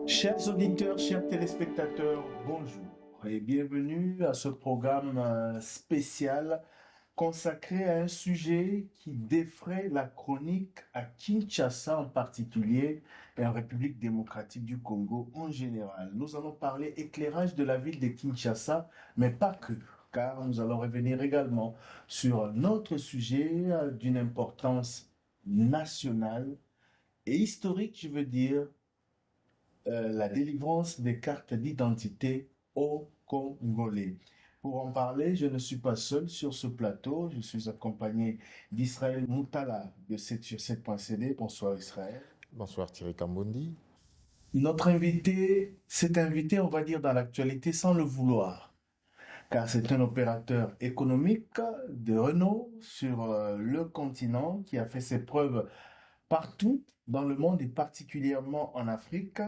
Chers auditeurs, chers téléspectateurs, bonjour et bienvenue à ce programme spécial consacré à un sujet qui défraie la chronique à Kinshasa en particulier et en République démocratique du Congo en général. Nous allons parler éclairage de la ville de Kinshasa, mais pas que, car nous allons revenir également sur notre sujet d'une importance nationale et historique, je veux dire, la délivrance des cartes d'identité aux Congolais. Pour en parler, je ne suis pas seul sur ce plateau. Je suis accompagné d'Israël Moutala de 7 sur 7.cd. Bonsoir Israël. Bonsoir Thierry Kambondi. Notre invité s'est invité, on va dire, dans l'actualité sans le vouloir, car c'est un opérateur économique de renom sur le continent qui a fait ses preuves partout dans le monde et particulièrement en Afrique.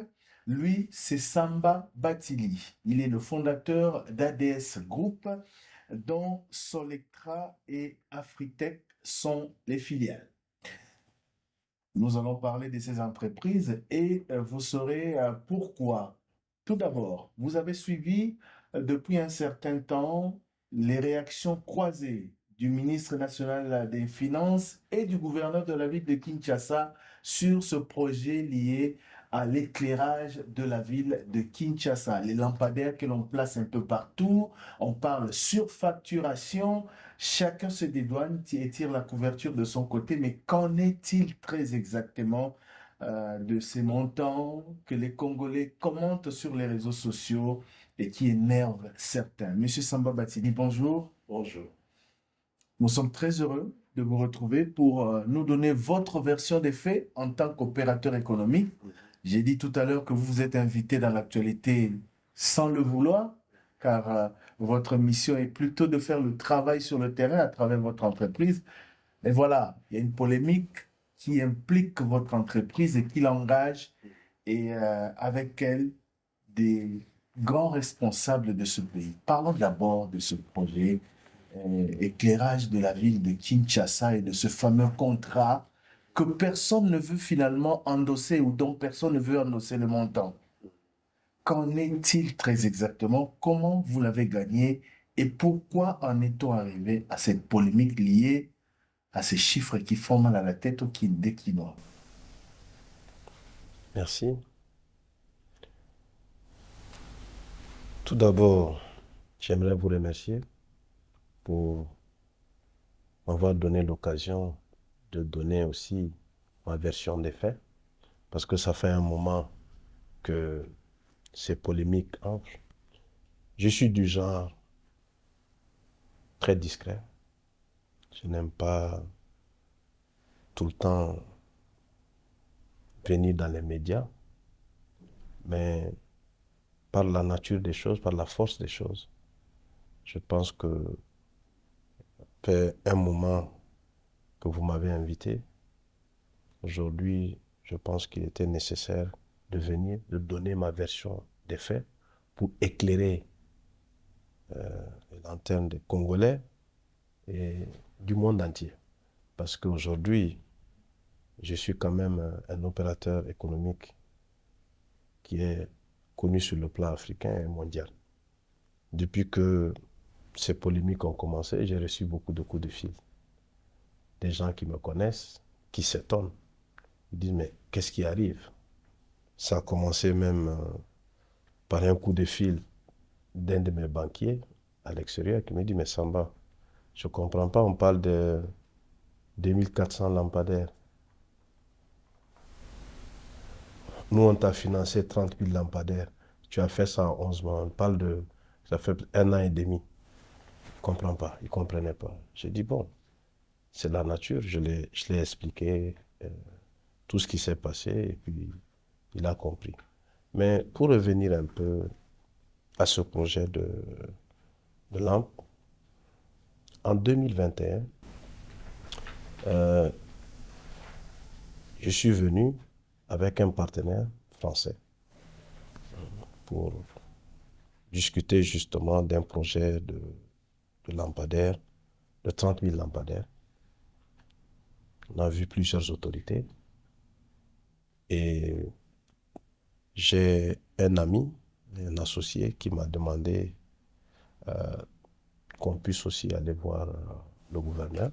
Lui, c'est Samba Batili. Il est le fondateur d'ADS Group, dont Solectra et Afritech sont les filiales. Nous allons parler de ces entreprises et vous saurez pourquoi. Tout d'abord, vous avez suivi depuis un certain temps les réactions croisées du ministre national des Finances et du gouverneur de la ville de Kinshasa sur ce projet lié à l'éclairage de la ville de Kinshasa. Les lampadaires que l'on place un peu partout, on parle surfacturation, chacun se dédouane et tire la couverture de son côté, mais qu'en est-il très exactement de ces montants que les Congolais commentent sur les réseaux sociaux et qui énervent certains? Monsieur Samba Batili, bonjour. Bonjour. Nous sommes très heureux de vous retrouver pour nous donner votre version des faits en tant qu'opérateur économique. J'ai dit tout à l'heure que vous vous êtes invité dans l'actualité sans le vouloir, car votre mission est plutôt de faire le travail sur le terrain à travers votre entreprise. Et voilà, il y a une polémique qui implique votre entreprise et qui l'engage, et avec elle des grands responsables de ce pays. Parlons d'abord de ce projet éclairage de la ville de Kinshasa et de ce fameux contrat que personne ne veut finalement endosser ou dont personne ne veut endosser le montant. Qu'en est-il très exactement? Comment vous l'avez gagné? Et pourquoi en est-on arrivé à cette polémique liée à ces chiffres qui font mal à la tête ou qui déclinent? Merci. Tout d'abord, j'aimerais vous remercier pour m'avoir donné l'occasion de donner aussi ma version des faits, parce que ça fait un moment que ces polémiques entrent. Je suis du genre très discret. Je n'aime pas tout le temps venir dans les médias, mais par la nature des choses, par la force des choses, je pense que fait un moment que vous m'avez invité. Aujourd'hui, je pense qu'il était nécessaire de venir, de donner ma version des faits pour éclairer les lanternes des Congolais et du monde entier. Parce qu'aujourd'hui, je suis quand même un opérateur économique qui est connu sur le plan africain et mondial. Depuis que ces polémiques ont commencé, j'ai reçu beaucoup de coups de fil. Des gens qui me connaissent, qui s'étonnent. Ils disent, mais qu'est-ce qui arrive? Ça a commencé même par un coup de fil d'un de mes banquiers à l'extérieur qui me dit, mais Samba, je ne comprends pas, on parle de 2400 lampadaires. Nous, on t'a financé 30 000 lampadaires. Tu as fait ça en 11 mois. On parle de... Ça fait 1 an et demi. Il ne comprend pas, il ne comprenait pas. J'ai dit, bon, c'est la nature. Je l'ai expliqué tout ce qui s'est passé et puis il a compris. Mais pour revenir un peu à ce projet de lampe, en 2021, je suis venu avec un partenaire français pour discuter justement d'un projet de lampadaires, de 30 000 lampadaires. On a vu plusieurs autorités et j'ai un ami, un associé qui m'a demandé qu'on puisse aussi aller voir le gouverneur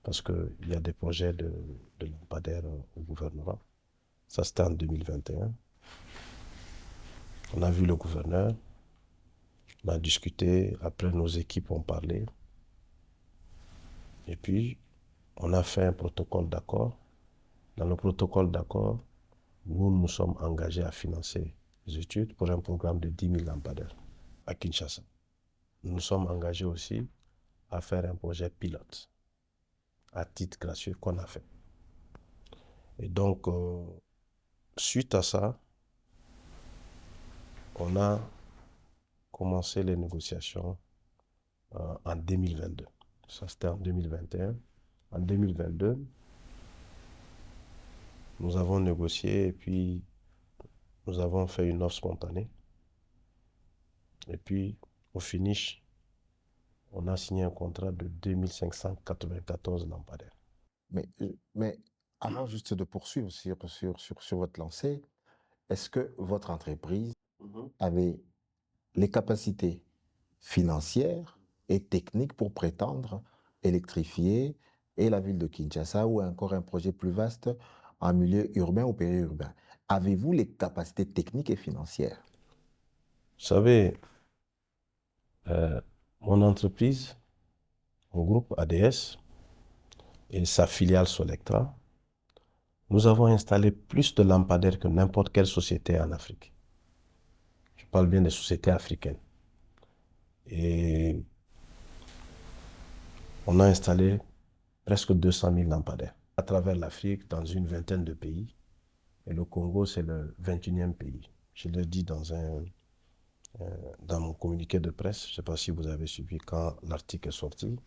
parce qu'il y a des projets de lampadaires au gouvernement. Ça, c'était en 2021. On a vu le gouverneur, on a discuté, après nos équipes ont parlé. Et puis, on a fait un protocole d'accord. Dans le protocole d'accord, nous nous sommes engagés à financer les études pour un programme de 10 000 lampadaires à Kinshasa. Nous nous sommes engagés aussi à faire un projet pilote à titre gratuit qu'on a fait. Et donc, suite à ça, on a commencé les négociations en 2022. Ça, c'était en 2021. En 2022, nous avons négocié et puis nous avons fait une offre spontanée. Et puis, au finish, on a signé un contrat de 2594 lampadaires. Mais avant juste de poursuivre sur votre lancée, est-ce que votre entreprise avait les capacités financières et techniques pour prétendre électrifier et la ville de Kinshasa ou encore un projet plus vaste en milieu urbain ou périurbain? Avez-vous les capacités techniques et financières? Vous savez, mon entreprise, mon groupe ADS et sa filiale Solectra, nous avons installé plus de lampadaires que n'importe quelle société en Afrique. Je parle bien des sociétés africaines. Et on a installé presque 200 000 lampadaires à travers l'Afrique, dans une vingtaine de pays. Et le Congo, c'est le 21e pays. Je l'ai dit dans mon communiqué de presse. Je ne sais pas si vous avez suivi quand l'article est sorti.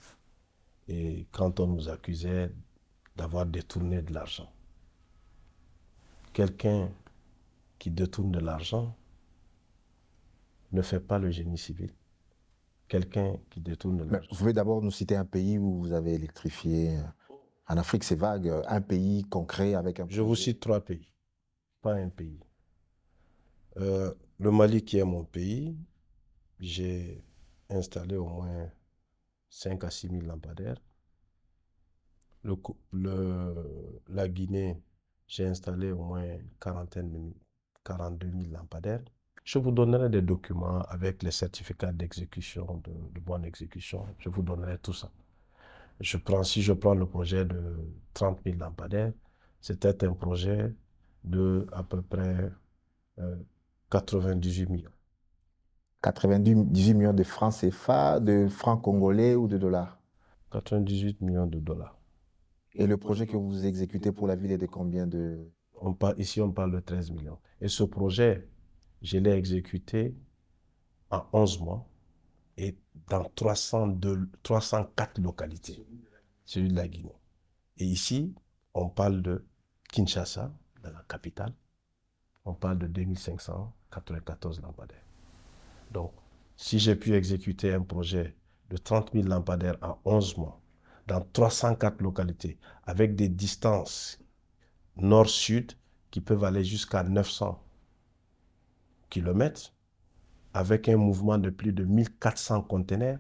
Et quand on nous accusait d'avoir détourné de l'argent. Quelqu'un qui détourne de l'argent ne fait pas le génie civil. Quelqu'un qui détourne de Mais l'argent. vous pouvez d'abord nous citer un pays où vous avez électrifié. En Afrique, c'est vague. Un pays concret avec un Je vous projet. cite 3 pays, pas un pays. Le Mali qui est mon pays, j'ai installé au moins 5 à 6 000 lampadaires. La Guinée, j'ai installé au moins 42 000 lampadaires. Je vous donnerai des documents avec les certificats d'exécution, de bonne exécution. Je vous donnerai tout ça. Si je prends le projet de 30 000 lampadaires, c'était un projet de à peu près 98 millions. 98 millions de francs CFA, de francs congolais ou de dollars. 98 millions de dollars. Et le projet que vous exécutez pour la ville est de combien de... Ici, on parle de 13 millions. Et ce projet, je l'ai exécuté en 11 mois et dans 304 localités, celui de la Guinée. Et ici, on parle de Kinshasa, de la capitale. On parle de 2594 lampadaires. Donc, si j'ai pu exécuter un projet de 30 000 lampadaires en 11 mois, dans 304 localités, avec des distances nord-sud qui peuvent aller jusqu'à 900 km, avec un mouvement de plus de 1400 conteneurs,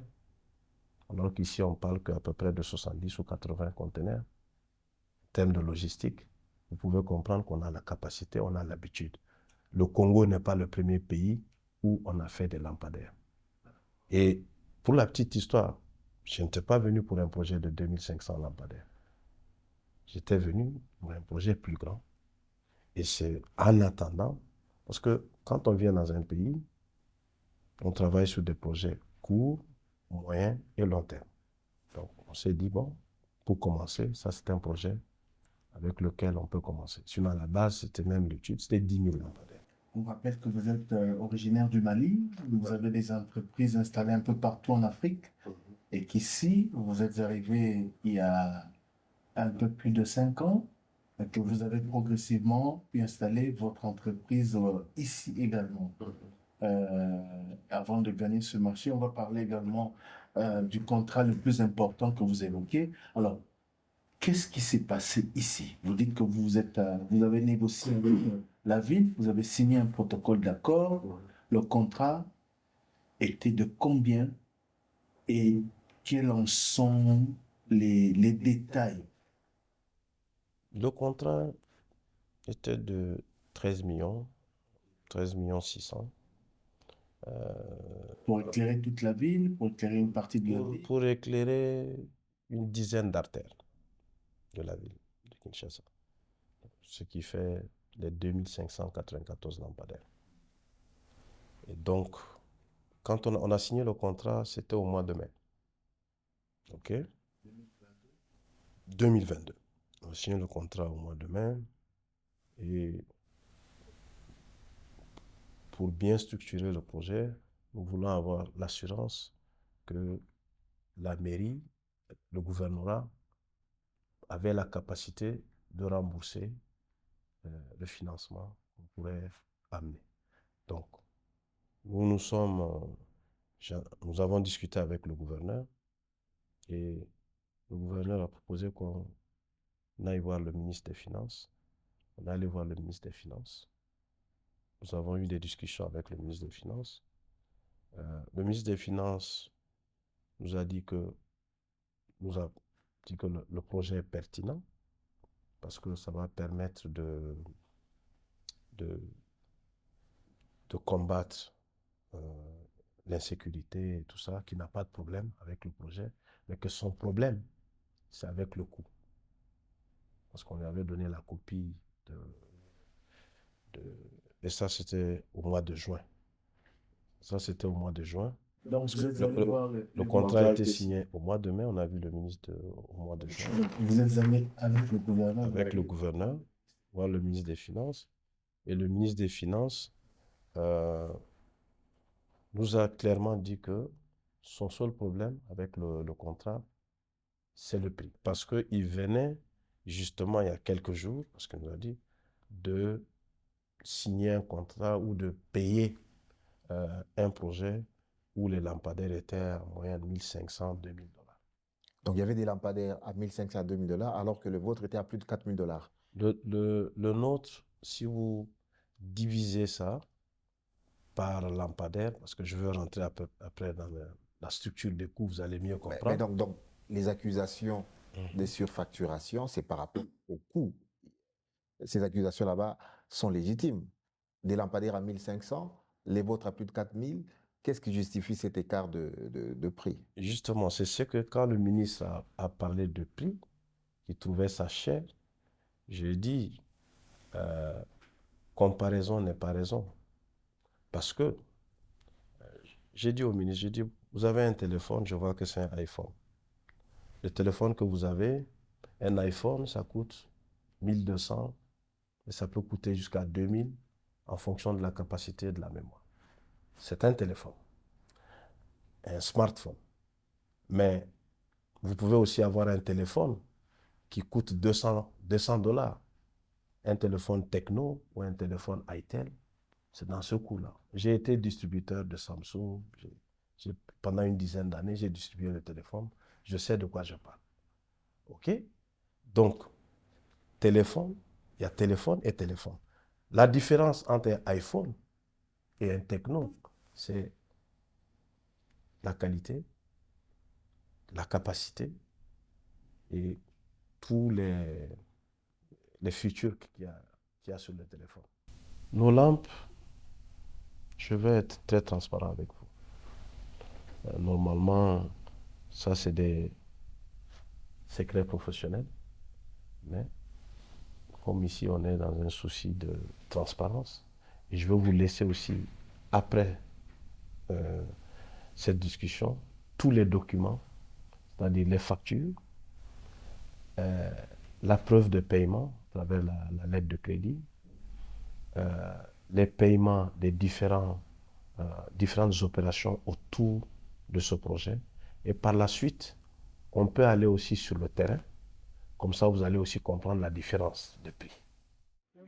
alors qu'ici on parle qu'à peu près de 70 ou 80 conteneurs, en termes de logistique, vous pouvez comprendre qu'on a la capacité, on a l'habitude. Le Congo n'est pas le premier pays où on a fait des lampadaires. Et pour la petite histoire, je n'étais pas venu pour un projet de 2500 lampadaires. J'étais venu pour un projet plus grand. Et c'est en attendant, parce que quand on vient dans un pays, on travaille sur des projets courts, moyens et long terme. Donc on s'est dit, bon, pour commencer, ça c'est un projet avec lequel on peut commencer. Sinon à la base, c'était même l'étude, c'était 10 000 lampadaires. On rappelle que vous êtes originaire du Mali, vous avez des entreprises installées un peu partout en Afrique et qu'ici, vous êtes arrivé il y a un peu plus de 5 ans et que vous avez progressivement pu installer votre entreprise ici également. Euh, Avant de gagner ce marché, on va parler également du contrat le plus important que vous évoquez. Alors, Qu'est-ce qui s'est passé ici? Vous dites que vous avez négocié avec la ville, vous avez signé un protocole d'accord. Le contrat était de combien et quels en sont les détails? Le contrat était de 13 millions, 13 millions 600. Pour éclairer toute la ville, pour éclairer une partie de la ville? Pour éclairer une dizaine d'artères de la ville de Kinshasa, ce qui fait les 2594 lampadaires. Et donc, quand on a signé le contrat, c'était au mois de mai. OK? 2022. On a signé le contrat au mois de mai et pour bien structurer le projet, nous voulons avoir l'assurance que la mairie, le gouvernorat avait la capacité de rembourser le financement qu'on pourrait amener. Donc, nous avons discuté avec le gouverneur et le gouverneur a proposé qu'on aille voir le ministre des Finances. On est allé voir le ministre des Finances. Nous avons eu des discussions avec le ministre des Finances. Le ministre des Finances nous a dit que, le projet est pertinent parce que ça va permettre de, de combattre l'insécurité et tout ça, qui n'a pas de problème avec le projet, mais que son problème, c'est avec le coût. Parce qu'on lui avait donné la copie et ça, c'était au mois de juin. Donc, vous êtes allé voir Le contrat a été signé au mois de mai. On a vu le ministre au mois de juin. Vous êtes allé avec le gouverneur? Avec le gouverneur, voir le ministre des Finances. Et le ministre des Finances nous a clairement dit que son seul problème avec le contrat, c'est le prix. Parce qu'il venait, justement, il y a quelques jours, parce qu'il nous a dit, de signer un contrat ou de payer un projet où les lampadaires étaient en moyenne 1500, 2000 dollars. Donc, il y avait des lampadaires à 1500 à 2000 dollars, alors que le vôtre était à plus de 4000 dollars. Le nôtre, si vous divisez ça par lampadaire, parce que je veux rentrer après dans la structure des coûts, vous allez mieux comprendre. Mais donc, les accusations de surfacturation, c'est par rapport au coût. Ces accusations là-bas sont légitimes. Des lampadaires à 1500, les vôtres à plus de 4000, qu'est-ce qui justifie cet écart de prix? Justement, c'est ce que quand le ministre a parlé de prix, il trouvait ça cher, j'ai dit, comparaison n'est pas raison. Parce que, j'ai dit au ministre, j'ai dit, vous avez un téléphone, je vois que c'est un iPhone. Le téléphone que vous avez, un iPhone, ça coûte 1200 et ça peut coûter jusqu'à 2000 en fonction de la capacité de la mémoire. C'est un téléphone, un smartphone. Mais vous pouvez aussi avoir un téléphone qui coûte 200 dollars. Un téléphone Techno ou un téléphone Itel, c'est dans ce coût-là. J'ai été distributeur de Samsung. Pendant une dizaine d'années, j'ai distribué le téléphone. Je sais de quoi je parle. OK? Donc, téléphone, il y a téléphone et téléphone. La différence entre un iPhone et un Techno, c'est la qualité, la capacité et tous les features qu'il y a sur le téléphone. Nos lampes, je vais être très transparent avec vous. Normalement, ça c'est des secrets professionnels, mais comme ici on est dans un souci de transparence, et je vais vous laisser aussi, après cette discussion, tous les documents, c'est-à-dire les factures, la preuve de paiement à travers la lettre de crédit, les paiements des différentes opérations autour de ce projet. Et par la suite, on peut aller aussi sur le terrain. Comme ça, vous allez aussi comprendre la différence de prix.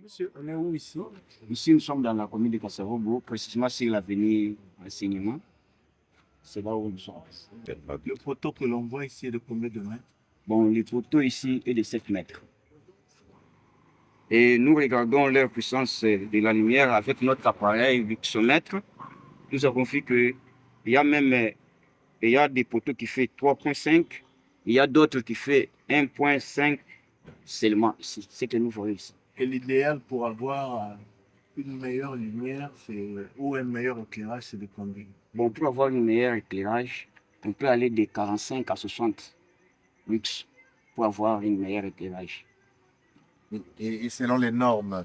Monsieur, on est où ici? Ici, nous sommes dans la commune de Kassarobo, précisément sur l'avenue Enseignement. C'est là où nous sommes. Le poteau que l'on voit ici est de combien de mètres? Bon, le poteau ici est de 7 mètres. Et nous regardons leur puissance de la lumière avec notre appareil luxomètre. Nous avons vu qu'il y a même il y a des poteaux qui font 3,5. Il y a d'autres qui font 1,5 seulement ici. C'est ce que nous voyons ici. Et l'idéal pour avoir une meilleure lumière ou un meilleur éclairage, c'est de combien? Bon, pour avoir un meilleur éclairage, on peut aller de 45 à 60 lux pour avoir un meilleur éclairage. Et selon les normes,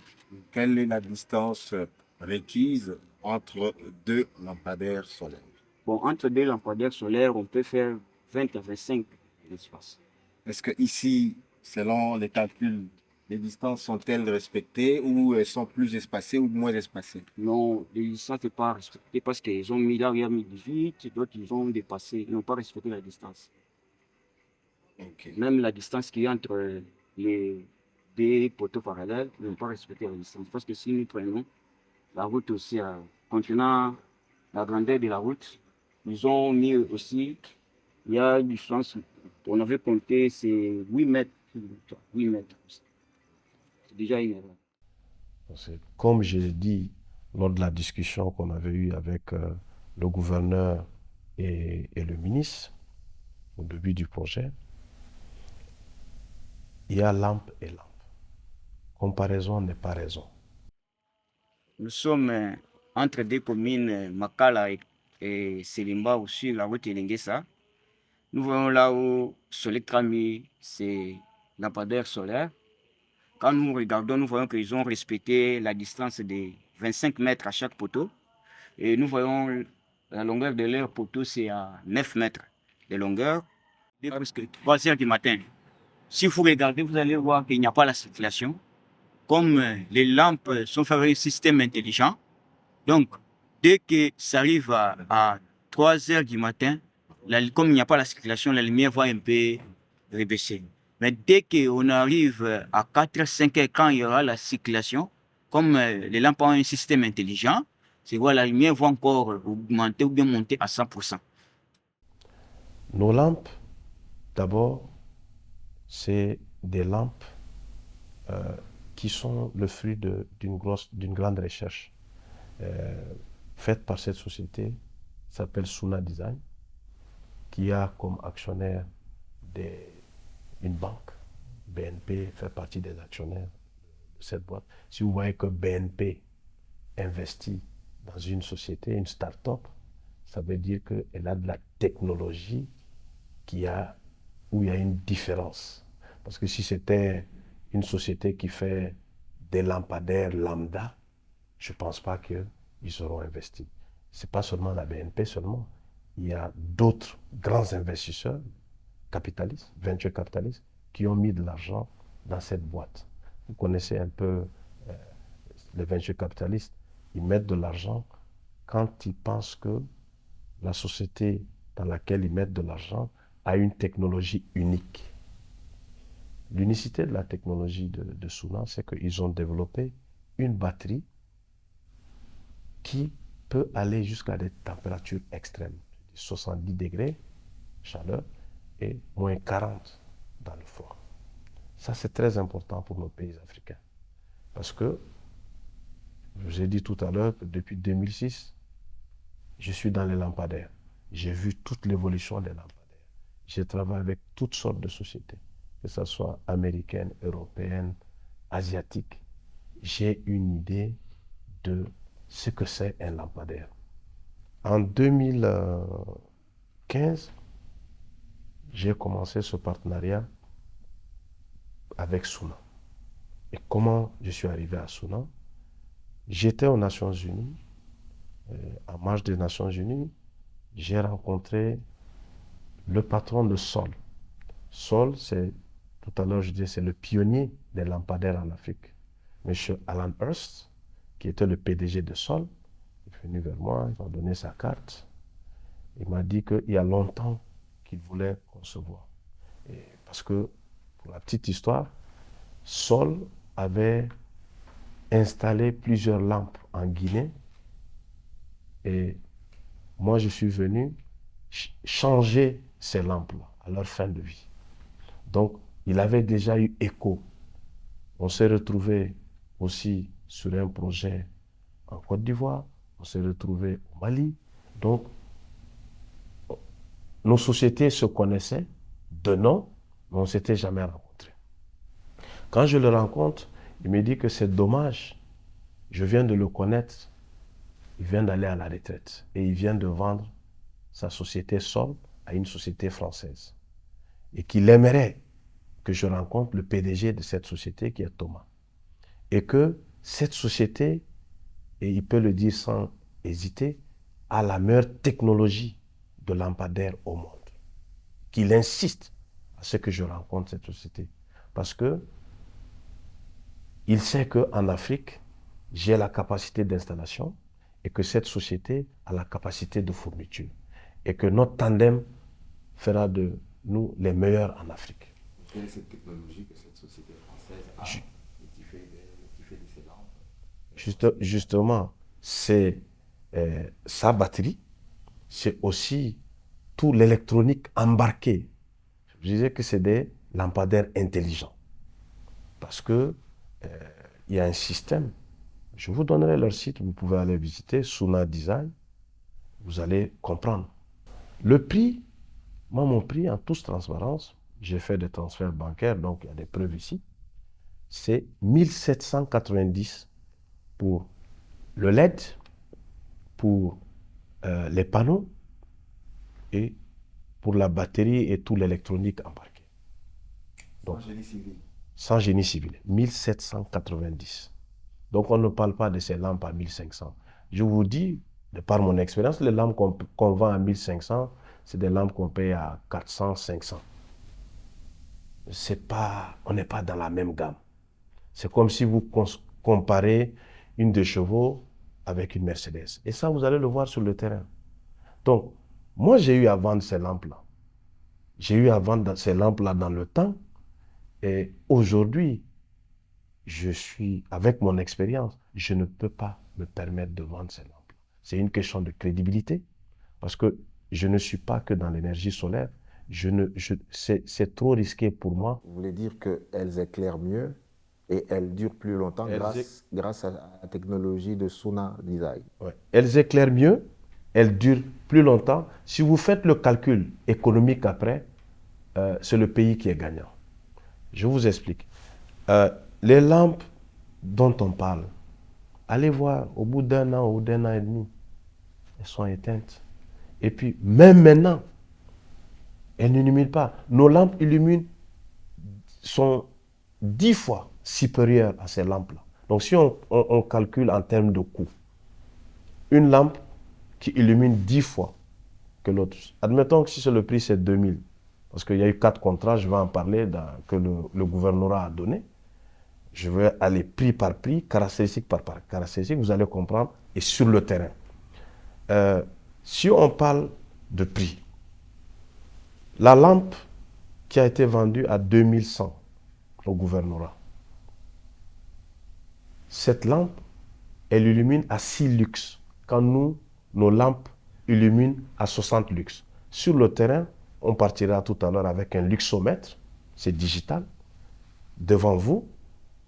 quelle est la distance requise entre deux lampadaires solaires? Bon, entre deux lampadaires solaires, on peut faire 20 à 25 d'espace. Est-ce que ici, selon les calculs, les distances sont-elles respectées ou elles sont plus espacées ou moins espacées? Non, les distances n'est pas respectées parce qu'ils ont mis là, il y a mis 18, d'autres ils ont dépassé, ils n'ont pas respecté la distance. Ok. Même la distance qu'il y a entre les deux poteaux parallèles, ils n'ont pas respecté la distance. Parce que si nous prenons la route aussi, contenant la grandeur de la route, ils ont mis aussi, il y a une distance, on avait compté, c'est 8 mètres. 8 mètres. C'est déjà une erreur. Comme je l'ai dit lors de la discussion qu'on avait eue avec le gouverneur et le ministre au début du projet, il y a lampe et lampe. Comparaison n'est pas raison. Nous sommes entre deux communes, Makala et Selimba, sur la route Elengesa. Nous voyons là où Solectra a mis ses lampadaires solaires. Quand nous regardons, nous voyons qu'ils ont respecté la distance de 25 mètres à chaque poteau. Et nous voyons la longueur de leur poteau, c'est à 9 mètres de longueur. Dès presque 3 heures du matin, si vous regardez, vous allez voir qu'il n'y a pas la circulation. Comme les lampes sont fabriquées système intelligent, donc dès que ça arrive à 3 heures du matin, comme il n'y a pas la circulation, la lumière va un peu rebaisser. Mais dès qu'on arrive à 4 h 5 h quand il y aura la circulation, comme les lampes ont un système intelligent, c'est voir la lumière va encore augmenter ou bien monter à 100%. Nos lampes, d'abord, c'est des lampes qui sont le fruit d'une grande recherche faite par cette société, qui s'appelle Suna Design, qui a comme actionnaire une banque. BNP fait partie des actionnaires de cette boîte. Si vous voyez que BNP investit dans une société, une start-up, ça veut dire qu'elle a de la technologie où il y a une différence. Parce que si c'était une société qui fait des lampadaires lambda, je ne pense pas qu'ils seront investis. Ce n'est pas seulement la BNP seulement. Il y a d'autres grands investisseurs capitalistes, venture capitalistes, qui ont mis de l'argent dans cette boîte. Vous connaissez un peu les venture capitalistes. Ils mettent de l'argent quand ils pensent que la société dans laquelle ils mettent de l'argent a une technologie unique. L'unicité de la technologie de Suna, c'est qu'ils ont développé une batterie qui peut aller jusqu'à des températures extrêmes, 70 degrés chaleur et moins 40 dans le froid. Ça, c'est très important pour nos pays africains. Parce que, je vous ai dit tout à l'heure que depuis 2006, je suis dans les lampadaires. J'ai vu toute l'évolution des lampadaires. J'ai travaillé avec toutes sortes de sociétés, que ce soit américaines, européennes, asiatiques. J'ai une idée de ce que c'est un lampadaire. En 2015, j'ai commencé ce partenariat avec Suna. Et comment je suis arrivé à Suna? J'étais aux Nations Unies. En marge des Nations Unies, j'ai rencontré le patron de Sol. Sol, c'est, tout à l'heure je disais, c'est le pionnier des lampadaires en Afrique. Monsieur Alan Hurst, qui était le PDG de Sol, est venu vers moi, il m'a donné sa carte. Il m'a dit qu'il y a longtemps qu'il voulait concevoir. Parce que, pour la petite histoire, Sol avait installé plusieurs lampes en Guinée et moi je suis venu changer ces lampes-là à leur fin de vie. Donc, il avait déjà eu écho. On s'est retrouvé aussi sur un projet en Côte d'Ivoire, on s'est retrouvé au Mali. Donc, nos sociétés se connaissaient de nom, mais on ne s'était jamais rencontrés. Quand je le rencontre, il me dit que c'est dommage, je viens de le connaître, il vient d'aller à la retraite et il vient de vendre sa société Sol à une société française. Et qu'il aimerait que je rencontre le PDG de cette société qui est Thomas. Et que cette société, et il peut le dire sans hésiter, a la meilleure technologie de lampadaire au monde. Qu'il insiste à ce que je rencontre cette société. Parce que il sait qu'en Afrique, j'ai la capacité d'installation et que cette société a la capacité de fourniture. Et que notre tandem fera de nous les meilleurs en Afrique. Quelle est cette technologie que cette société française a qui fait de ces lampes? Justement, c'est sa batterie, c'est aussi tout l'électronique embarqué. Je disais que c'est des lampadaires intelligents. Parce que il y a un système. Je vous donnerai leur site, vous pouvez aller visiter, Suna Design. Vous allez comprendre. Le prix, moi, mon prix, en toute transparence, j'ai fait des transferts bancaires, donc il y a des preuves ici, c'est 1790 pour le LED, pour les panneaux et pour la batterie et tout l'électronique embarqué. Donc, Sans génie civil. sans génie civil, 1790. Donc, on ne parle pas de ces lampes à 1500. Je vous dis, de par mon expérience, les lampes qu'on vend à 1500, c'est des lampes qu'on paye à 400, 500. On n'est pas dans la même gamme. C'est comme si vous comparez une de chevaux avec une Mercedes. Et ça, vous allez le voir sur le terrain. Donc, moi, j'ai eu à vendre ces lampes-là. J'ai eu à vendre ces lampes-là dans le temps. Et aujourd'hui, avec mon expérience, je ne peux pas me permettre de vendre ces lampes. C'est une question de crédibilité. Parce que je ne suis pas que dans l'énergie solaire. C'est trop risqué pour moi. Vous voulez dire qu'elles éclairent mieux et elles durent plus longtemps grâce à la technologie de Suna Design. Ouais. Elles éclairent mieux, elles durent plus longtemps. Si vous faites le calcul économique après, c'est le pays qui est gagnant. Je vous explique. Les lampes dont on parle, allez voir, au bout d'un an ou d'un an et demi, elles sont éteintes. Et puis, même maintenant, elles n'illuminent pas. Nos lampes sont 10 fois supérieures à ces lampes-là. Donc, si on calcule en termes de coût, une lampe qui illumine 10 fois que l'autre. Admettons que si c'est le prix, c'est 2000. Parce qu'il y a eu 4 contrats, je vais en parler, que le gouvernorat a donné. Je vais aller prix par prix, caractéristique par caractéristique, vous allez comprendre, et sur le terrain. Si on parle de prix, la lampe qui a été vendue à 2100 au gouvernorat, cette lampe, elle illumine à 6 lux, quand nos lampes illuminent à 60 lux. Sur le terrain, on partira tout à l'heure avec un luxomètre, c'est digital. Devant vous,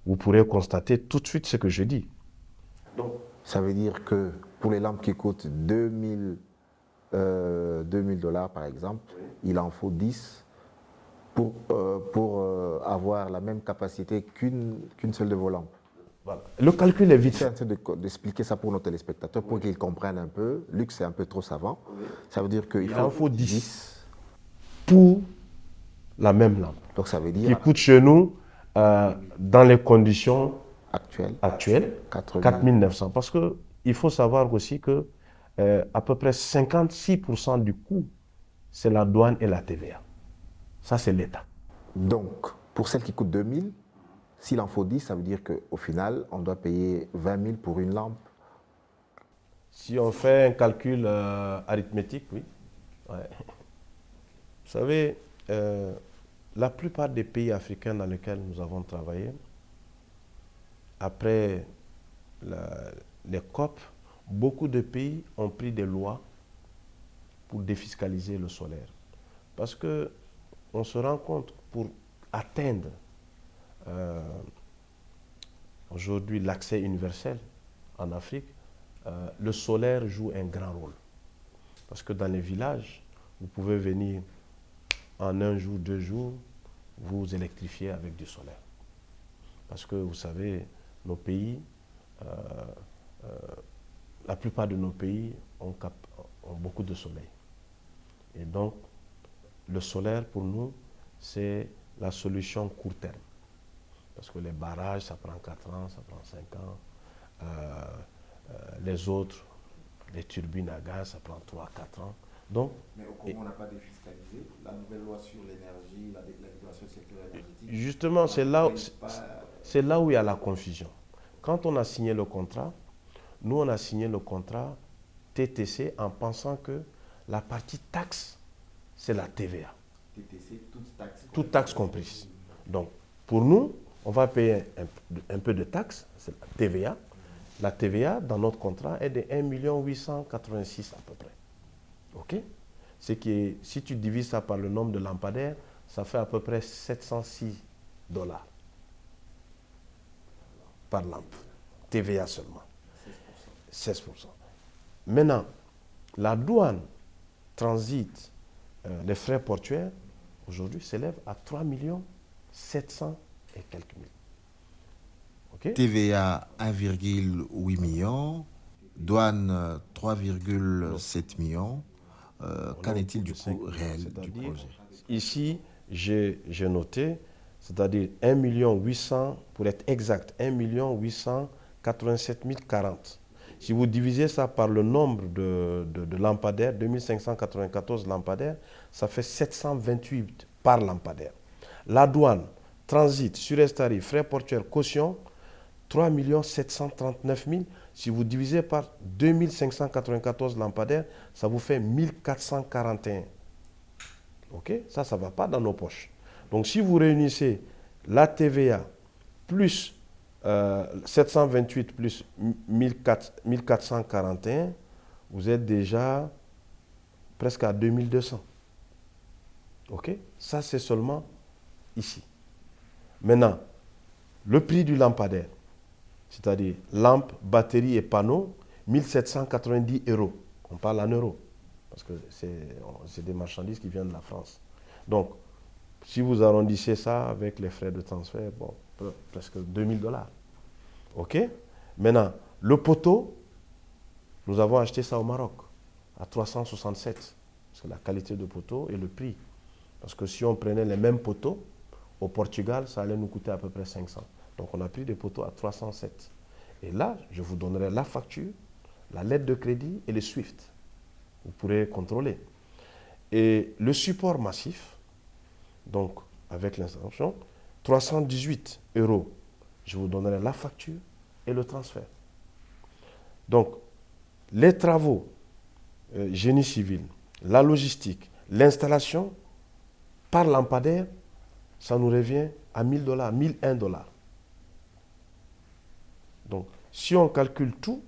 vous pourrez constater tout de suite ce que je dis. Donc, ça veut dire que pour les lampes qui coûtent 2000 $, par exemple, il en faut 10 pour avoir la même capacité qu'une seule de vos lampes. Voilà. Le calcul est vite Je suis fait. en train d'expliquer ça pour nos téléspectateurs, pour qu'ils comprennent un peu. Luc, c'est un peu trop savant. Ça veut dire qu'il en faut 10 pour la même lampe. Donc ça veut Qui dire coûte chez nous, dans les conditions actuelles, 4900. Parce qu'il faut savoir aussi que à peu près 56% du coût, c'est la douane et la TVA. Ça, c'est l'État. Donc, pour celle qui coûte 2000, s'il en faut 10, ça veut dire qu'au final, on doit payer 20 000 pour une lampe. Si on fait un calcul arithmétique, oui. Ouais. Vous savez, la plupart des pays africains dans lesquels nous avons travaillé, après les COP, beaucoup de pays ont pris des lois pour défiscaliser le solaire. Parce qu'on se rend compte, pour atteindre aujourd'hui l'accès universel en Afrique, le solaire joue un grand rôle. Parce que dans les villages, vous pouvez venir en 1 jour, 2 jours, vous électrifier avec du solaire. Parce que vous savez, nos pays, la plupart de nos pays ont beaucoup de soleil. Et donc, le solaire, pour nous, c'est la solution court terme. Parce que les barrages, ça prend 4 ans, ça prend 5 ans. Les autres, les turbines à gaz, ça prend 3-4 ans. Donc, mais au Congo, on n'a pas défiscalisé la nouvelle loi sur l'énergie, la déclaration du secteur énergétique. Justement, c'est là où il y a la confusion. Quand on a signé le contrat, nous, on a signé le contrat TTC en pensant que la partie taxe, c'est la TVA. TTC, toute taxe comprise. Donc, pour nous, on va payer un peu de taxes, c'est la TVA. La TVA, dans notre contrat, est de 1 886 à peu près. OK? Si tu divises ça par le nombre de lampadaires, ça fait à peu près 706 $ par lampe. TVA seulement. 16%. Maintenant, la douane, transit, les frais portuaires, aujourd'hui, s'élèvent à 3 700 et quelques mille. Okay? TVA 1,8 million, douane 3,7 millions. Qu'en est-il du coût réel du projet? Ici, j'ai noté, c'est-à-dire 1 800 000, pour être exact, 1 887 040. Si vous divisez ça par le nombre de lampadaires, 2594 lampadaires, ça fait 728 par lampadaire. La douane, transit, surestarie, frais portuaires, caution, 3 739 000. Si vous divisez par 2594 lampadaires, ça vous fait 1441. OK? Ça ne va pas dans nos poches. Donc, si vous réunissez la TVA plus 728 plus 1441, vous êtes déjà presque à 2200. OK? Ça, c'est seulement ici. Maintenant, le prix du lampadaire, c'est-à-dire lampe, batterie et panneau, 1790 €. On parle en euros, parce que c'est des marchandises qui viennent de la France. Donc, si vous arrondissez ça avec les frais de transfert, bon, presque 2000 $. OK? Maintenant, le poteau, nous avons acheté ça au Maroc, à 367. Parce que la qualité de poteau et le prix. Parce que si on prenait les mêmes poteaux, au Portugal, ça allait nous coûter à peu près 500. Donc, on a pris des poteaux à 307. Et là, je vous donnerai la facture, la lettre de crédit et le SWIFT. Vous pourrez contrôler. Et le support massif, donc avec l'installation, 318 €. Je vous donnerai la facture et le transfert. Donc, les travaux, génie civil, la logistique, l'installation, par lampadaire, ça nous revient à 1000 $, 1001 $. Donc, si on calcule tout,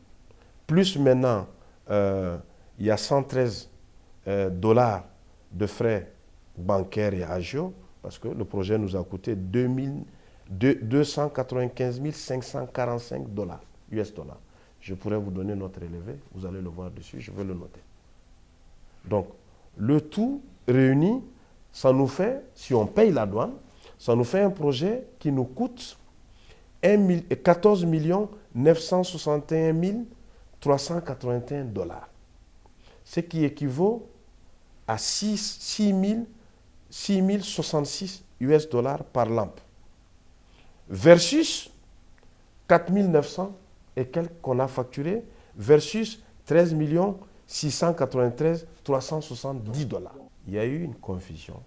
plus maintenant, il y a 113 $ de frais bancaires et agio, parce que le projet nous a coûté 295 545 $ US $. Je pourrais vous donner notre élevé, vous allez le voir dessus, je vais le noter. Donc, le tout réuni, ça nous fait, si on paye la douane, ça nous fait un projet qui nous coûte 14 961 381 $. Ce qui équivaut à 6 066 US $ par lampe. Versus 4 900 et quelques qu'on a facturé, versus 13 693 370 $. Il y a eu une confusion.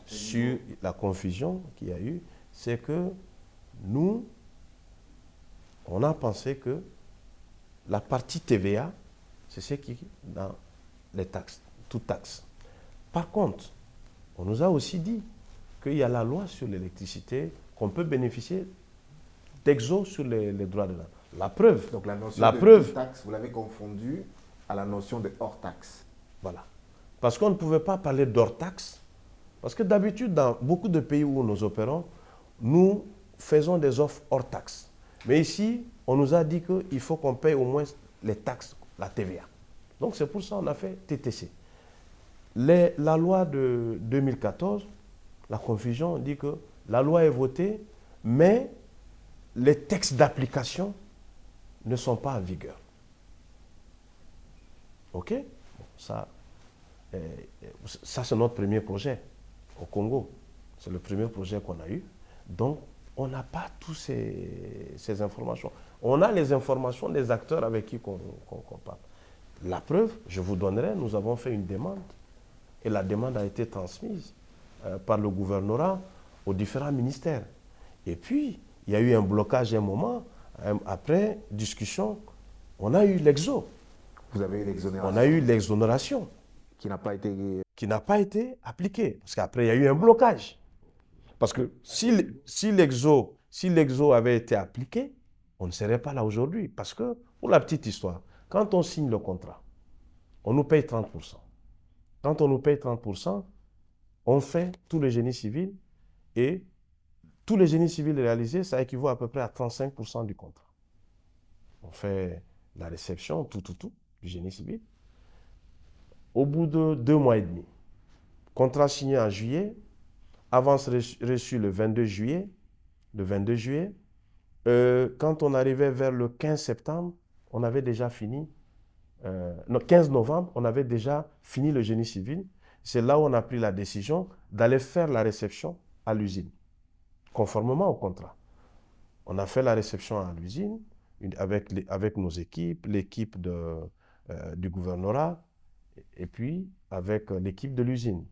Sur la confusion qu'il y a eu, c'est que nous, on a pensé que la partie TVA, c'est ce qui est dans les taxes, toutes taxes. Par contre, on nous a aussi dit qu'il y a la loi sur l'électricité, qu'on peut bénéficier d'exo sur les droits de l'homme. La preuve. Donc la notion la de preuve, taxe, vous l'avez confondue à la notion de hors taxe. Voilà. Parce qu'on ne pouvait pas parler d'hors taxe, Parce que d'habitude, dans beaucoup de pays où nous opérons, nous faisons des offres hors taxes. Mais ici, on nous a dit qu'il faut qu'on paye au moins les taxes, la TVA. Donc c'est pour ça qu'on a fait TTC. La loi de 2014, la confusion dit que la loi est votée, mais les textes d'application ne sont pas en vigueur. OK? Bon, ça c'est notre premier projet au Congo. C'est le premier projet qu'on a eu. Donc, on n'a pas toutes ces informations. On a les informations des acteurs avec qui on parle. La preuve, je vous donnerai, nous avons fait une demande et la demande a été transmise par le gouvernorat aux différents ministères. Et puis, il y a eu un blocage à un moment. Après discussion, on a eu l'exo. Vous avez eu l'exonération. On a eu l'exonération. Qui n'a pas été... Qui n'a pas été appliquée. Parce qu'après, il y a eu un blocage. Parce que si l'exo avait été appliqué, on ne serait pas là aujourd'hui. Parce que, pour la petite histoire, quand on signe le contrat, on nous paye 30%. Quand on nous paye 30%, on fait tout le génie civil et tout le génie civil réalisé, ça équivaut à peu près à 35% du contrat. On fait la réception, tout, du génie civil. Au bout de 2 mois et demi, contrat signé en juillet, avance reçue le 22 juillet. Quand on arrivait vers le 15 septembre, on avait déjà fini, 15 novembre, on avait déjà fini le génie civil. C'est là où on a pris la décision d'aller faire la réception à l'usine, conformément au contrat. On a fait la réception à l'usine avec nos équipes, l'équipe du gouvernorat, et puis avec l'équipe de l'usine.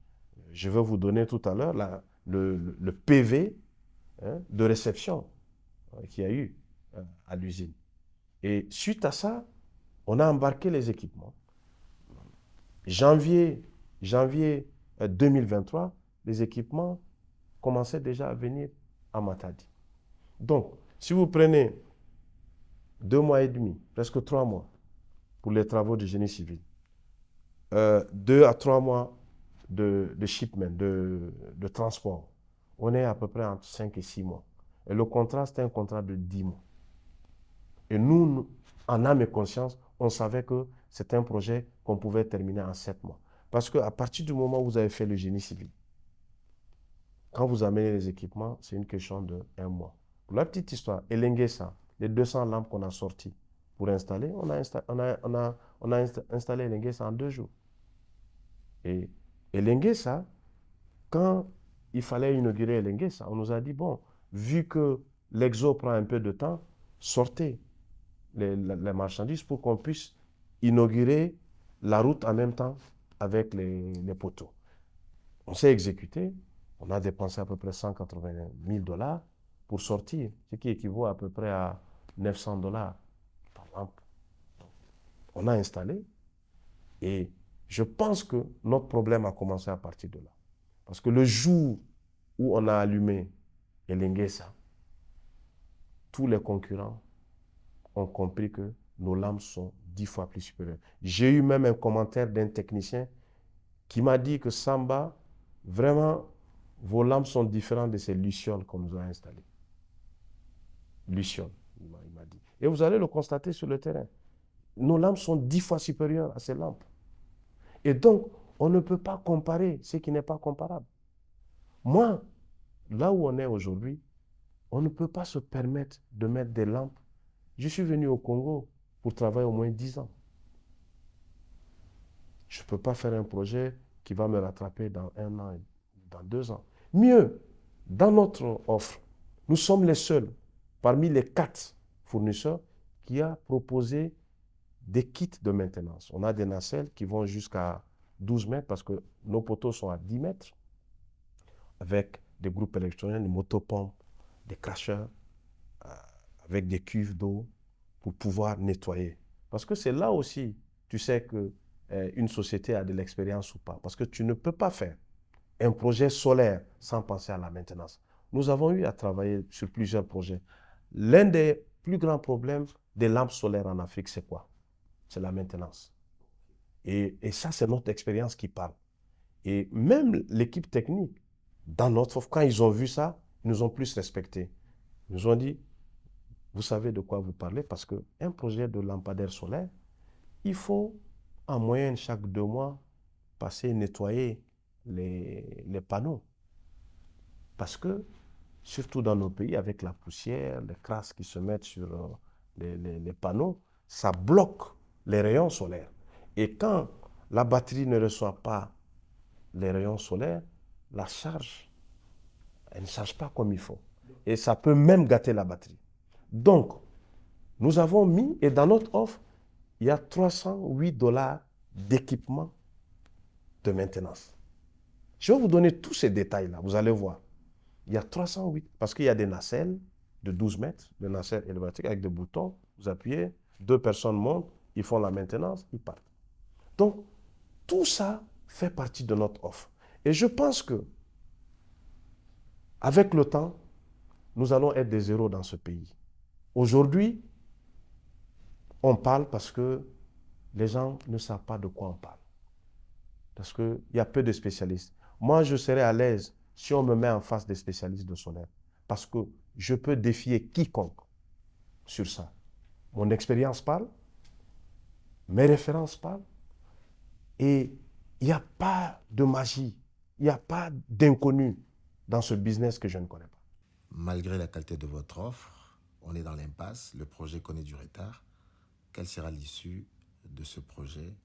Je vais vous donner tout à l'heure le PV de réception qu'il y a eu à l'usine. Et suite à ça, on a embarqué les équipements. Janvier 2023, les équipements commençaient déjà à venir à Matadi. Donc, si vous prenez 2 mois et demi, presque 3 mois, pour les travaux de génie civil, 2 à 3 mois de shipment, de transport, on est à peu près entre 5 et 6 mois. Et le contrat, c'était un contrat de 10 mois. Et nous, en âme et conscience, on savait que c'était un projet qu'on pouvait terminer en 7 mois. Parce qu'à partir du moment où vous avez fait le génie civil, quand vous amenez les équipements, c'est une question de 1 mois. Pour la petite histoire, Elenguesa, les 200 lampes qu'on a sorties pour installer, on a installé Elenguesa en 2 jours. Et Elenguesa, quand il fallait inaugurer Elenguesa, on nous a dit, bon, vu que l'exo prend un peu de temps, sortez les marchandises pour qu'on puisse inaugurer la route en même temps avec les poteaux. On s'est exécuté, on a dépensé à peu près 180 000 $ pour sortir, ce qui équivaut à peu près à 900 $ par lampe. On a installé et je pense que notre problème a commencé à partir de là. Parce que le jour où on a allumé Elenguesa, tous les concurrents ont compris que nos lampes sont 10 fois plus supérieures. J'ai eu même un commentaire d'un technicien qui m'a dit que Samba, vraiment, vos lampes sont différentes de ces lucioles qu'on nous a installées. Lucioles, il m'a dit. Et vous allez le constater sur le terrain. Nos lampes sont 10 fois supérieures à ces lampes. Et donc, on ne peut pas comparer ce qui n'est pas comparable. Moi, là où on est aujourd'hui, on ne peut pas se permettre de mettre des lampes. Je suis venu au Congo pour travailler au moins 10 ans. Je ne peux pas faire un projet qui va me rattraper dans 1 an, dans 2 ans. Mieux, dans notre offre, nous sommes les seuls, parmi les 4 fournisseurs, qui a proposé des kits de maintenance. On a des nacelles qui vont jusqu'à 12 mètres parce que nos poteaux sont à 10 mètres, avec des groupes électrogènes, des motopompes, des cracheurs, avec des cuves d'eau pour pouvoir nettoyer. Parce que c'est là aussi, tu sais que une société a de l'expérience ou pas. Parce que tu ne peux pas faire un projet solaire sans penser à la maintenance. Nous avons eu à travailler sur plusieurs projets. L'un des plus grands problèmes des lampes solaires en Afrique, c'est quoi? C'est la maintenance. Et ça, c'est notre expérience qui parle. Et même l'équipe technique dans notre offre, quand ils ont vu ça, ils nous ont plus respectés. Ils nous ont dit, vous savez de quoi vous parlez, parce qu'un projet de lampadaire solaire, il faut en moyenne chaque 2 mois passer nettoyer les panneaux. Parce que, surtout dans nos pays, avec la poussière, les crasses qui se mettent sur les panneaux, ça bloque les rayons solaires. Et quand la batterie ne reçoit pas les rayons solaires, la charge, elle ne charge pas comme il faut. Et ça peut même gâter la batterie. Donc, nous avons mis, et dans notre offre, il y a 308 $ d'équipement de maintenance. Je vais vous donner tous ces détails-là, vous allez voir. Il y a 308, parce qu'il y a des nacelles de 12 mètres, des nacelles élévatriques avec des boutons, vous appuyez, 2 personnes montent, ils font la maintenance, ils partent. Donc, tout ça fait partie de notre offre. Et je pense que, avec le temps, nous allons être des héros dans ce pays. Aujourd'hui, on parle parce que les gens ne savent pas de quoi on parle. Parce qu'il y a peu de spécialistes. Moi, je serais à l'aise si on me met en face des spécialistes de solaire. Parce que je peux défier quiconque sur ça. Mon expérience parle, mes références parlent, et il n'y a pas de magie, il n'y a pas d'inconnu dans ce business que je ne connais pas. Malgré la qualité de votre offre, on est dans l'impasse, le projet connaît du retard. Quelle sera l'issue de ce projet?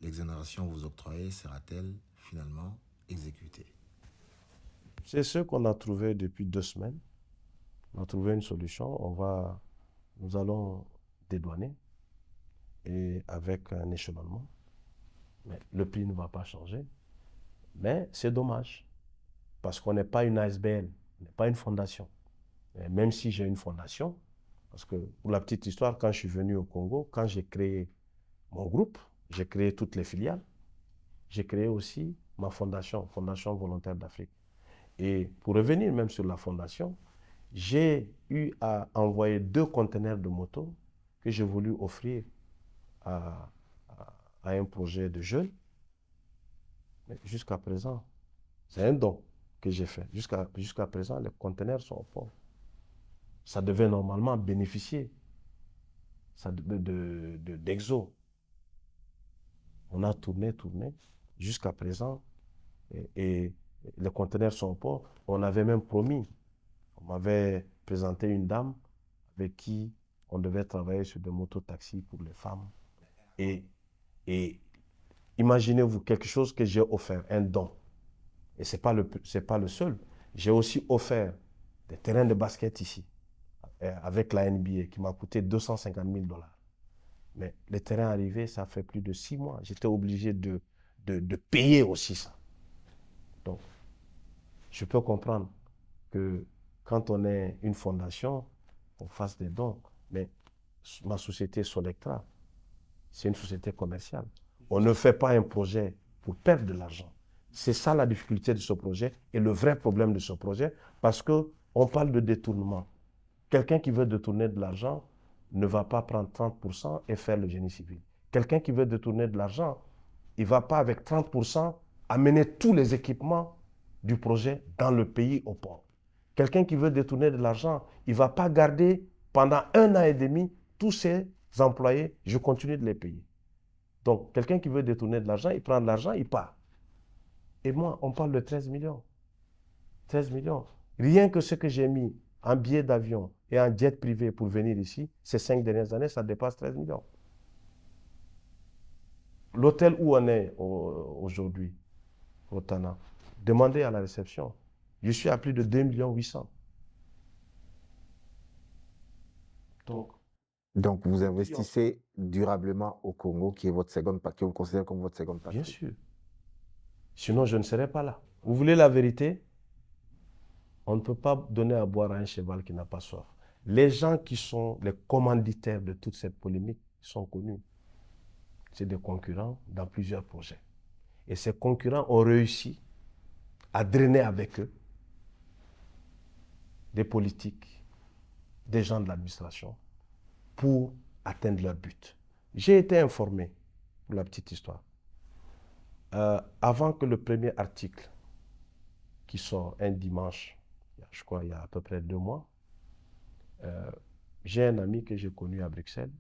L'exonération vous octroyée sera-t-elle finalement exécutée? C'est ce qu'on a trouvé depuis 2 semaines. On a trouvé une solution. Nous allons dédouaner et avec un échelonnement. Mais le prix ne va pas changer. Mais c'est dommage parce qu'on n'est pas une ASBL, on n'est pas une fondation. Et même si j'ai une fondation, parce que pour la petite histoire, quand je suis venu au Congo, quand j'ai créé mon groupe, j'ai créé toutes les filiales, j'ai créé aussi ma fondation, Fondation Volontaire d'Afrique. Et pour revenir même sur la fondation, j'ai eu à envoyer 2 conteneurs de moto que j'ai voulu offrir à un projet de jeunes. Mais jusqu'à présent, c'est un don que j'ai fait. Jusqu'à présent, les conteneurs sont au port. Ça devait normalement bénéficier d'Exo. On a tourné. Jusqu'à présent, et les conteneurs sont au port. On avait même promis, on m'avait présenté une dame avec qui on devait travailler sur des mototaxis pour les femmes. Et imaginez-vous quelque chose que j'ai offert, un don. Et ce n'est pas le seul. J'ai aussi offert des terrains de basket ici, avec la NBA, qui m'a coûté 250 000 $. Mais les terrains arrivés, ça fait plus de 6 mois. J'étais obligé de payer aussi ça. Donc, je peux comprendre que quand on est une fondation, on fasse des dons. Mais ma société Solectra, c'est une société commerciale. On ne fait pas un projet pour perdre de l'argent. C'est ça la difficulté de ce projet et le vrai problème de ce projet, parce qu'on parle de détournement. Quelqu'un qui veut détourner de l'argent ne va pas prendre 30% et faire le génie civil. Quelqu'un qui veut détourner de l'argent, il ne va pas avec 30% amener tous les équipements du projet dans le pays au port. Quelqu'un qui veut détourner de l'argent, il ne va pas garder pendant 1 an et demi tous ses employés, je continue de les payer. Donc, quelqu'un qui veut détourner de l'argent, il prend de l'argent, il part. Et moi, on parle de 13 millions. 13 millions. Rien que ce que j'ai mis en billets d'avion et en jet privé pour venir ici, ces 5 dernières années, ça dépasse 13 millions. L'hôtel où on est aujourd'hui, au Tana, demandez à la réception. Je suis à plus de 2 800 000. Donc, vous investissez durablement au Congo, qui est votre que vous considérez comme votre seconde patrie. Bien sûr. Sinon, je ne serais pas là. Vous voulez la vérité? On ne peut pas donner à boire à un cheval qui n'a pas soif. Les gens qui sont les commanditaires de toute cette polémique sont connus. C'est des concurrents dans plusieurs projets. Et ces concurrents ont réussi à drainer avec eux des politiques, des gens de l'administration, pour atteindre leur but. J'ai été informé, pour la petite histoire, avant que le premier article qui sort un dimanche, je crois il y a à peu près 2 mois. J'ai un ami que j'ai connu à Bruxelles.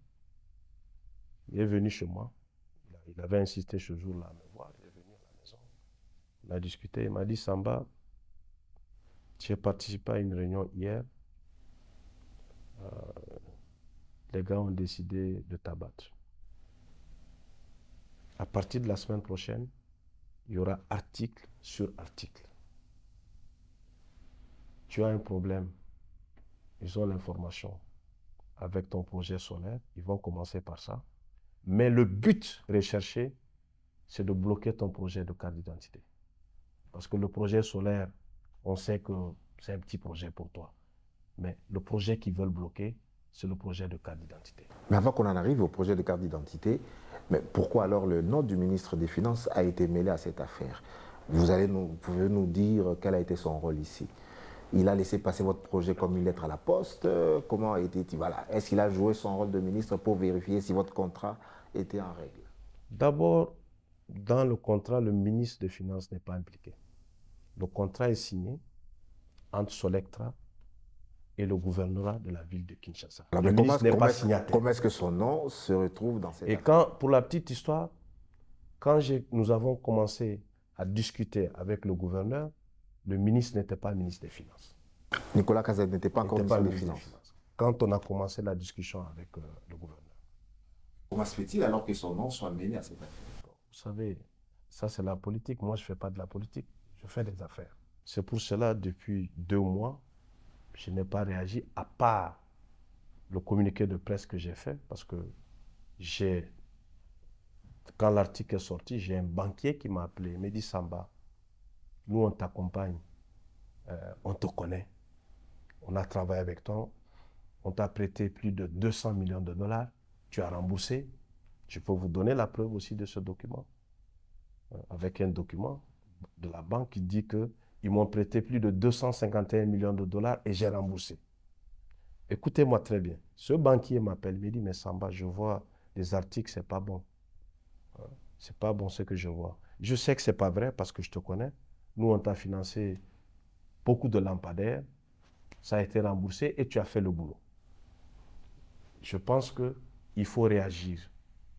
Il est venu chez moi. Il avait insisté ce jour-là à me voir. Il est venu à la maison. On a discuté. Il m'a dit, Samba, j'ai participé à une réunion hier. Les gars ont décidé de t'abattre. À partir de la semaine prochaine, il y aura article sur article. Tu as un problème. Ils ont l'information avec ton projet solaire. Ils vont commencer par ça. Mais le but recherché, c'est de bloquer ton projet de carte d'identité. Parce que le projet solaire, on sait que c'est un petit projet pour toi. Mais le projet qu'ils veulent bloquer, c'est le projet de carte d'identité. Mais avant qu'on en arrive au projet de carte d'identité, mais pourquoi alors le nom du ministre des Finances a été mêlé à cette affaire? Vous pouvez nous dire quel a été son rôle ici? Il a laissé passer votre projet comme une lettre à la poste? Comment a été, voilà, est-ce qu'il a joué son rôle de ministre pour vérifier si votre contrat était en règle? D'abord, dans le contrat, le ministre des Finances n'est pas impliqué. Le contrat est signé entre Solectra et le gouvernorat de la ville de Kinshasa. Alors, le ministre n'est pas signataire. Comment est-ce que son nom se retrouve dans cette affaire? Pour la petite histoire, quand nous avons commencé à discuter avec le gouverneur, le ministre n'était pas ministre des Finances. Nicolas Cazet n'était pas encore ministre des Finances. Quand on a commencé la discussion avec le gouverneur. Comment se fait-il alors que son nom soit mêlé à cette affaire? Vous savez, ça c'est la politique. Moi, je ne fais pas de la politique. Je fais des affaires. C'est pour cela, depuis 2 mois, je n'ai pas réagi, à part le communiqué de presse que j'ai fait, parce que quand l'article est sorti, j'ai un banquier qui m'a appelé. Il m'a dit, Samba, nous on t'accompagne, on te connaît, on a travaillé avec toi, on t'a prêté plus de 200 millions de dollars, tu as remboursé. Je peux vous donner la preuve aussi de ce document, avec un document de la banque qui dit qu'ils m'ont prêté plus de 251 millions de dollars et j'ai remboursé. Écoutez-moi très bien. Ce banquier m'appelle, il me dit, mais Samba, je vois des articles, c'est pas bon. C'est pas bon ce que je vois. Je sais que c'est pas vrai parce que je te connais. Nous, on t'a financé beaucoup de lampadaires. Ça a été remboursé et tu as fait le boulot. Je pense qu'il faut réagir.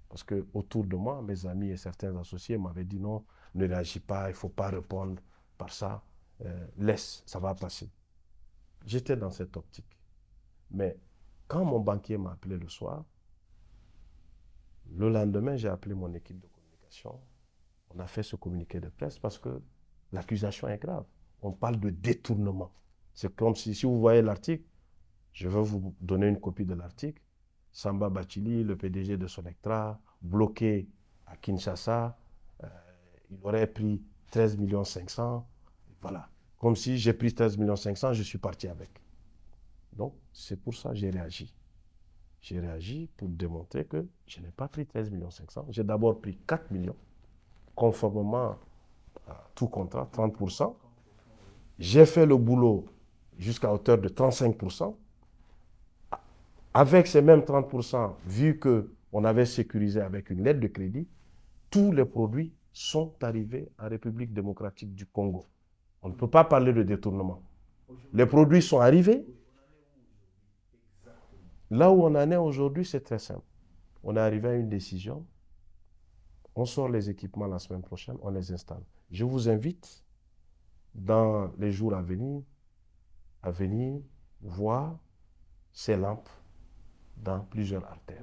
Parce que autour de moi, mes amis et certains associés m'avaient dit non, ne réagis pas, il ne faut pas répondre par ça. Laisse, ça va passer. J'étais dans cette optique. Mais quand mon banquier m'a appelé le soir, le lendemain, j'ai appelé mon équipe de communication. On a fait ce communiqué de presse parce que l'accusation est grave. On parle de détournement. C'est comme si vous voyez l'article, je vais vous donner une copie de l'article. Samba Bachili, le PDG de Solectra, bloqué à Kinshasa, il aurait pris 13 500 000. Voilà. Comme si j'ai pris 13 500 000, je suis parti avec. Donc, c'est pour ça que j'ai réagi. J'ai réagi pour démontrer que je n'ai pas pris 13 500 000. J'ai d'abord pris 4 millions, conformément à tout contrat, 30%. J'ai fait le boulot jusqu'à hauteur de 35%. Avec ces mêmes 30%, vu qu'on avait sécurisé avec une lettre de crédit, tous les produits sont arrivés en République démocratique du Congo. On ne peut pas parler de détournement. Les produits sont arrivés. Là où on en est aujourd'hui, c'est très simple. On est arrivé à une décision. On sort les équipements la semaine prochaine, on les installe. Je vous invite, dans les jours à venir voir ces lampes dans plusieurs artères.